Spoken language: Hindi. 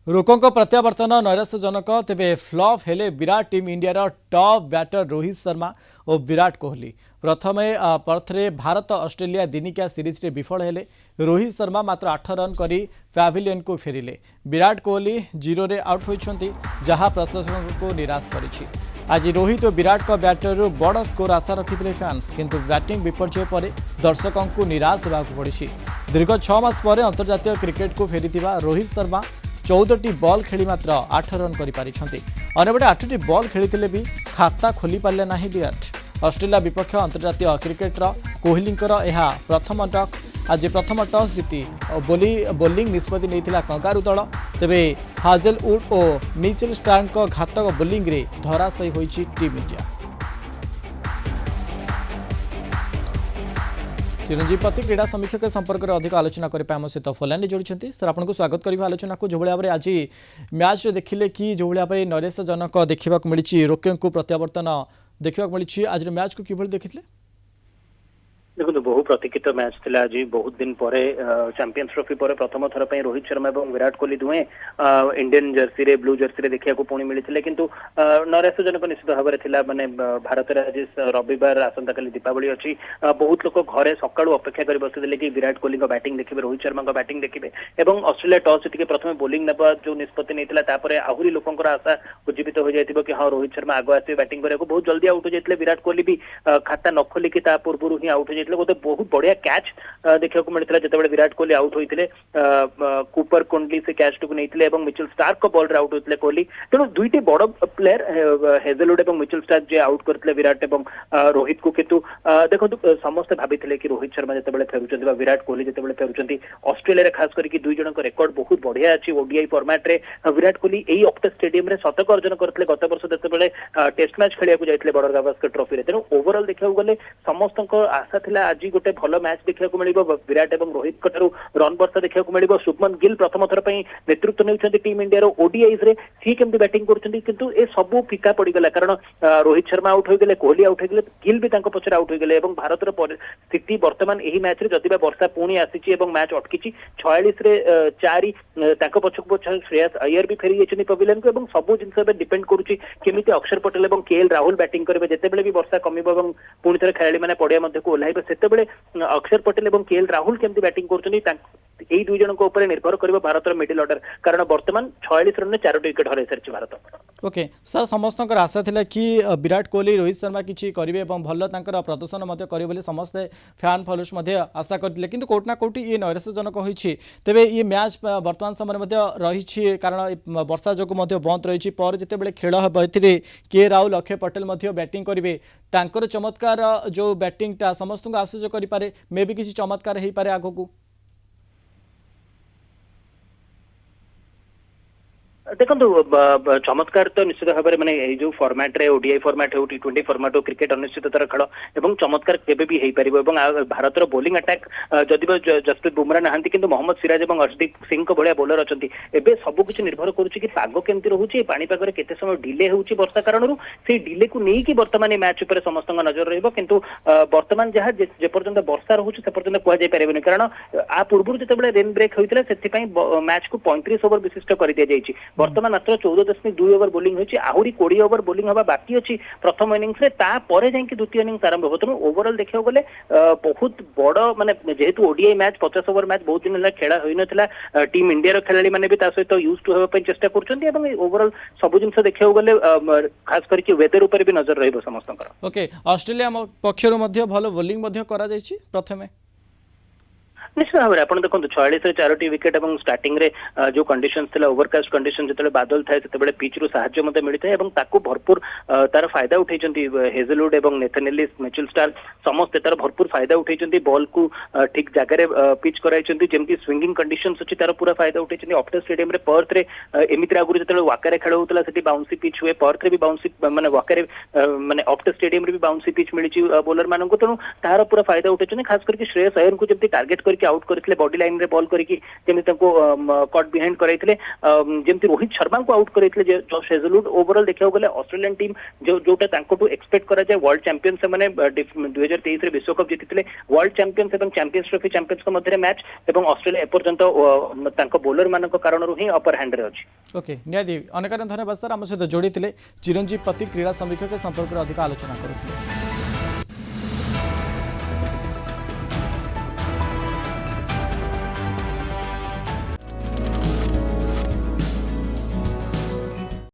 रोकों प्रत्यावर्तन नैराश्यजनक तेबे फ्लॉप हेले Virat team India top batter Rohit Sharma और विराट कोहली प्रथमे पर्थ भारत ऑस्ट्रेलिया दिनिकिया सीरीज रे विफल हेले रोहित शर्मा मात्र 8 रन करी पैविलियन को फेरिले विराट कोहली 0 रे आउट होइछंती जहां प्रशंसक को निराश करिछि। आज रोहित और विराट का बैटर बड़ स्कोर आशा रखिते फैंस किंतु बैटिंग विपर्य पर दर्शकों को निराश होगा पड़ी। दीर्घ 6 मास पर अंतर्जातीय क्रिकेट को फेरी रोहित शर्मा 14टी बॉल खेली मात्र 8 रन करिपारिछंती। अन्यपटे 8टी बॉल खेली भी खाता खोली पारे ना विराट। ऑस्ट्रेलिया विपक्ष अंतर्जातीय क्रिकेटर कोहलींकर यह प्रथम टॉस आज प्रथम टॉस जीति बोलिंग निष्पत्ति नहीं कंगारू दल तेबे हाजेलवुड और मिचेल स्टार्क घातक बोलिंग रे धराशायी होइछि टीम इंडिया। चिरंजीव पति क्रीड़ा समीक्षक संपर्क में अधिक आलोचना करने आम सहित फोन जोड़ी सर आपको स्वागत करी आलोचना को जो भाव में आज मैच देखिले कि जो भाव में नैराश्यजनक देखा मिली रोके को प्रत्यावर्तन देखा मिली आज मैच को किभली देखिले? देखो बहु प्रतीक्षित मैच थिला आज बहुत दिन पर चैंपियंस ट्रॉफी पर प्रथम थर पर रोहित शर्मा और विराट कोहली दुहे इंडियन जर्सी रे ब्लू जर्सी रे देखा पुणी मिलते किंतु नैराश्यजनक निश्चित भाव में थिला माने भारत रे आज रविवार आसंता काली दीपावली अच्छी बहुत लोग घरे सकाळु अपेक्षा कर बसते कि विराट कोहली बैटिंग देखिए रोहित शर्मा बैटिंग देखिए और ऑस्ट्रेलिया टॉस टी प्रथम बोलिंग नेबा जो निष्पत्ति नहीं आहरी लोकर आशा उज्जीवित हो जाए कि हाँ रोहित शर्मा आगे आसवे बैटिंग करने बहुत जल्दी आउट हो जाते विराट कोहली भी खाता न खोलिकी पूर्व ही आउट हो गोटे बहुत बढ़िया कैच देखा मिलता जिते विराट कोहली आउट होते कूपर कोंडली से कैच टू नहीं मिचेल स्टार्क को बॉल आउट होते कोहली तेणु दुईटी बड़ प्लेयर हेजलवुड और मिचेल स्टार्क जे आउट करते विराट और रोहित को किंतु देखो समस्ते भाई कि रोहित शर्मा जिते फेरुंट विराट कोहली जिते फेरुंट ऑस्ट्रेलिया खास करके दुई जन रेकर्ड बहुत बढ़िया अच्छी ओडीआई फॉर्मेट रे विराट कोहली यही ऑक्टा स्टेडियम रे शतक अर्जन करते गत वर्ष जिते टेस्ट मैच खेलिया जाते बड़ गावस्कर ट्रॉफी रे तेणु ओवरऑल देखा गले समस्त आशा थिला आज गोटे भल मैच देखा मिल विराट और रोहित रन वर्षा देखा मिल शुभमन गिल प्रथम थर पर नेतृत्व नहीं टीम इंडिया ओडीआईज रे सी केमती बैटिंग किंतु ए सब फिका पड़गला कारण रोहित शर्मा आउट हो गले कोहली आउट हो गले गिल भी पछरे आउट हो गले भारत स्थिति वर्तमान यही मैच रे जदिबा वर्षा पुणी आसी मैच अटकी 46 रे 4 पछक पछ श्रेयस अय्यर भी फेरी जाइछन्ती पवेलियन को सब जिन डिपेंड करुच्ची केमिति अक्षर पटेल और केएल राहुल बैटिंग करेंगे जितेबाला भी वर्षा कमिब और पुणी थे खेलाड़ी मैंने पड़िया मध्य को ओह्लैबे सेतेबेले अक्षर पटेल और केएल राहुल केमती बैटिंग कर दुई जन निर्भर कर भारत मिडिल ऑर्डर कारण वर्तमान 46 रन में 4 विकेट हर सारी भारत। ओके सर समस्त आशा थिला कि विराट कोहली रोहित शर्मा किसी करेंगे भल प्रदर्शन करेंगे समस्ते फैन फॉलोअर्स आशा करते किंतु कोट ना कोटी ये नैराश्यजनक होती तेरे ये मैच वर्तमान समय रही कारण वर्षा जो बंद रही पर जिते खेल हम ए के राहुल अक्षय पटेल बैटिंग करेंगे चमत्कार जो बैटिंगटा समस्त को आश्चर्य करें मे भी किसी चमत्कार हो पारे आग को देखो चमत्कार तो निश्चित भाव में माने जो फॉर्मेट रे ओडीआई फॉर्मेट हो टी20 फॉर्मेट हो क्रिकेट अनिश्चिततार खेल और चमत्कार केबे भी हो पार भारत बोलिंग अटैक जदि जसप्रीत बुमरा नहांती किंतु मोहम्मद सिराज और अर्शदीप सिंह को भाया बोलर अच्छा एवं सबकिछ निर्भर करुच्ची पाग केमती रोचे पाणीपाग केते समय डिले होउची वर्षा कारण से डिले को नहीं बर्तमान मैच उपर समस्त नजर रहिबो वर्तमान जहाँ जेपर्यंत वर्षा रोचे से पर्यंत कह पारे कारण आ पूर्व जिते रेन ब्रेक होता है मैच को 35 ओवर विशिष्ट कर दी जाइए वर्तमान मात्र 14.2 ओवर बोलिंग होची आहुरी 20 ओवर बोलिंग हवा बाकी अछि प्रथम इनिंग्स रे ता परे जांकि द्वितीय इनिंग्स आरंभ हो तेणु ओवरऑल देखा गले बहुत बड़ माने जेहेतु ओडीआई मैच 50 ओवर मैच बहुत दिन खेला होई नथिला टीम इंडिया रो खेलाड़ी माने भी ता सहित यूज टू होबा पई चेष्टा करछन्ती एवं ओवरऑल सब जिंस देखा गले खास करके वेदर ऊपर भी नजर रहइबो समस्तकर। ओके ऑस्ट्रेलिया पक्षरु मध्ये भलो बोलिंग मध्ये करा जायछि प्रथमे निश्चित भाव में आप देखो 46 रे 4टी विकेट और स्टार्टिंग रे जो कंडीशन थी ओवरकास्ट कंडीशन जो बादल थाए से पिच रु साहाय्य मिलता है भरपूर तार फायदा उठे हेजलवुड और नेथन एलिस मिचेल स्टार्क समस्ते तार भरपूर फायदा उठे बॉल को ठीक जगह पिच कराई जमी स्विंगिंग कंडीशन अच्छी तार पूरा फायदा उठे ऑक्टा स्टेडियम रे पर्थ रे एमती आगुरी जो वाकारे खेल होता है बाउंसी पिच हुए पर्थ रे भी बाउंसी माने वाकारे माने ऑक्टा स्टेडियम रे भी बाउंसी पिच मिली बोलर मानक तेणु तार पूरा फायदा उठे खास करके श्रेयस अय्यर को जब टार्गेट करके करके आउट करथिले बॉडी लाइन रे बॉल करके जेमिति तांको कट बिहाइंड कराइथिले जेमिति रोहित शर्मा को आउट करथिले जॉश हेजलवुड ओवरऑल देखियो गले ऑस्ट्रेलियन टीम जोटा तांको टू एक्सपेक्ट करा जाय वर्ल्ड चैंपियन से माने 2023 रे विश्व कप जीतिथिले वर्ल्ड चैंपियंस एवं चैंपियंस ट्रॉफी चैंपियंस को मध्य मैच एवं ऑस्ट्रेलिया एपर्यंत तांको बॉलर मानक कारण ही अपर हैंड रे अछि। ओके नियादी अनेक धन्यवाद सर आम सहित जोड़ी चिरंजीव पति क्रीड़ा समीक्षक संपर्क में अधिक आलोचना करुଥିଲେ।